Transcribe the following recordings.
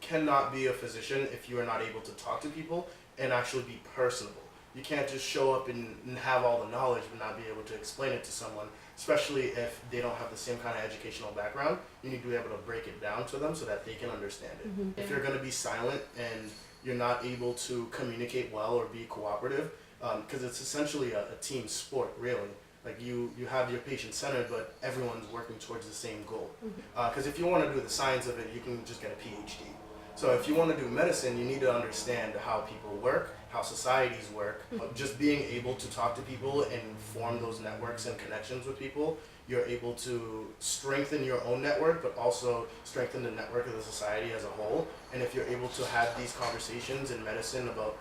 cannot be a physician if you are not able to talk to people and actually be personable. You can't just show up and have all the knowledge but not be able to explain it to someone, especially if they don't have the same kind of educational background. You need to be able to break it down to them so that they can understand it. If you're going to be silent and you're not able to communicate well or be cooperative, because it's essentially a team sport, really. Like you have your patient centered, but everyone's working towards the same goal. Because if you want to do the science of it, you can just get a PhD. So if you want to do medicine, you need to understand how people work, how societies work. Just being able to talk to people and form those networks and connections with people, you're able to strengthen your own network, but also strengthen the network of the society as a whole. And if you're able to have these conversations in medicine about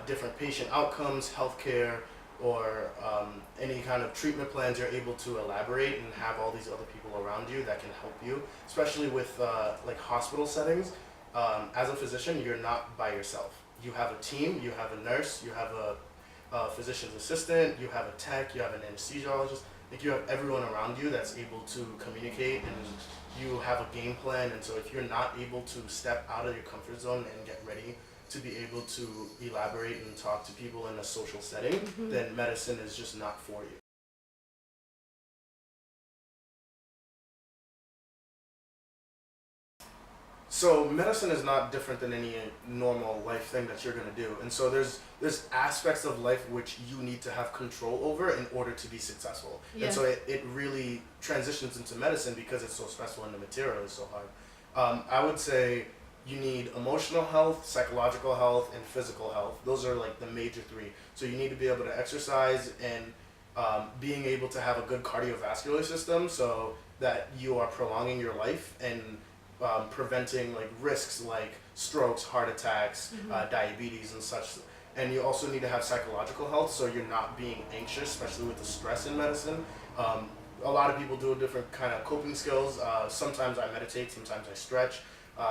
different patient outcomes, healthcare, or any kind of treatment plans, you're able to elaborate and have all these other people around you that can help you, especially with like hospital settings. As a physician, you're not by yourself. You have a team, you have a nurse, you have a physician's assistant, you have a tech, you have an anesthesiologist. Like you have everyone around you that's able to communicate, and you have a game plan. And so if you're not able to step out of your comfort zone and get ready to be able to elaborate and talk to people in a social setting, then medicine is just not for you. So medicine is not different than any normal life thing that you're gonna do, and so there's aspects of life which you need to have control over in order to be successful. And so it really transitions into medicine because it's so stressful and the material is so hard. I would say you need emotional health, psychological health, and physical health. Those are like the major three. So you need to be able to exercise and being able to have a good cardiovascular system so that you are prolonging your life and preventing like risks like strokes, heart attacks, diabetes and such. And you also need to have psychological health so you're not being anxious, especially with the stress in medicine. A lot of people do different kind of coping skills. Sometimes I meditate, sometimes I stretch.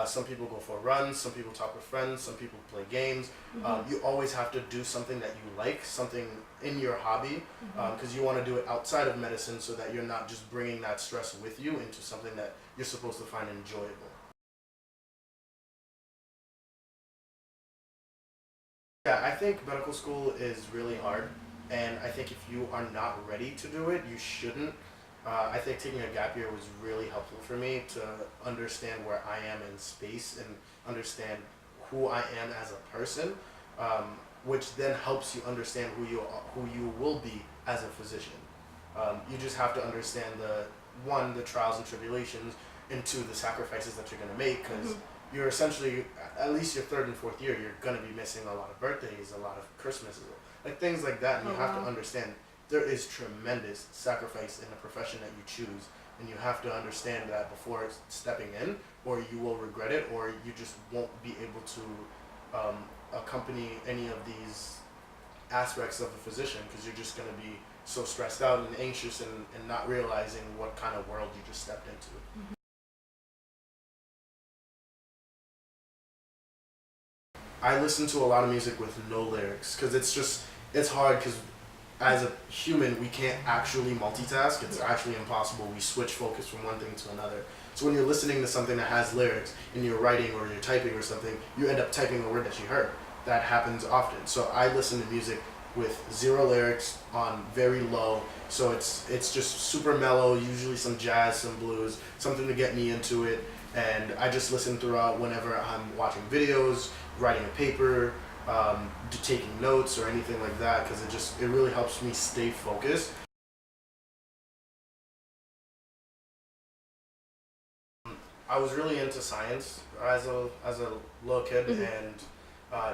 Some people go for runs, some people talk with friends, some people play games. You always have to do something that you like, something in your hobby, because you want to do it outside of medicine so that you're not just bringing that stress with you into something that you're supposed to find enjoyable. Yeah, I think medical school is really hard, and I think if you are not ready to do it, you shouldn't. I think taking a gap year was really helpful for me to understand where I am in space and understand who I am as a person, which then helps you understand who you will be as a physician. You just have to understand the trials and tribulations, and two, the sacrifices that you're going to make, because you're essentially, at least your third and fourth year, you're going to be missing a lot of birthdays, a lot of Christmases, like things like that, and you have to understand there is tremendous sacrifice in the profession that you choose, and you have to understand that before stepping in, or you will regret it, or you just won't be able to accompany any of these aspects of a physician, because you're just going to be so stressed out and anxious and not realizing what kind of world you just stepped into. I listen to a lot of music with no lyrics because it's hard because as a human we can't actually multitask. It's actually impossible. We switch focus from one thing to another. So when you're listening to something that has lyrics and you're writing or you're typing or something, you end up typing a word that you heard. That happens often. So I listen to music with zero lyrics on very low. So it's just super mellow, usually some jazz, some blues, something to get me into it. And I just listen throughout whenever I'm watching videos, writing a paper, taking notes or anything like that, because it really helps me stay focused. I was really into science as a little kid, and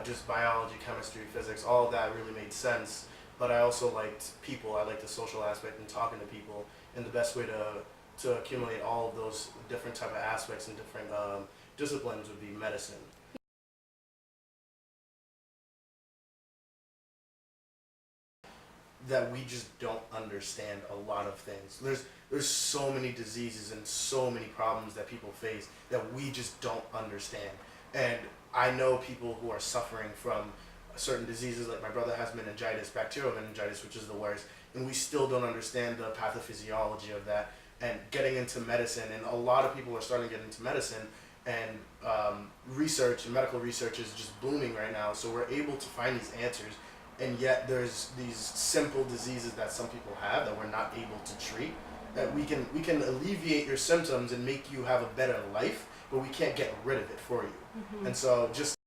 just biology, chemistry, physics, all of that really made sense. But I also liked people. I liked the social aspect and talking to people, and the best way to accumulate all of those different type of aspects and different disciplines would be medicine. That we just don't understand a lot of things. There's so many diseases and so many problems that people face that we just don't understand. And I know people who are suffering from certain diseases, like my brother has meningitis, bacterial meningitis, which is the worst, and we still don't understand the pathophysiology of that. And getting into medicine, and a lot of people are starting to get into medicine, and research and medical research is just booming right now. So we're able to find these answers, and yet there's these simple diseases that some people have that we're not able to treat. That we can alleviate your symptoms and make you have a better life, but we can't get rid of it for you. And so just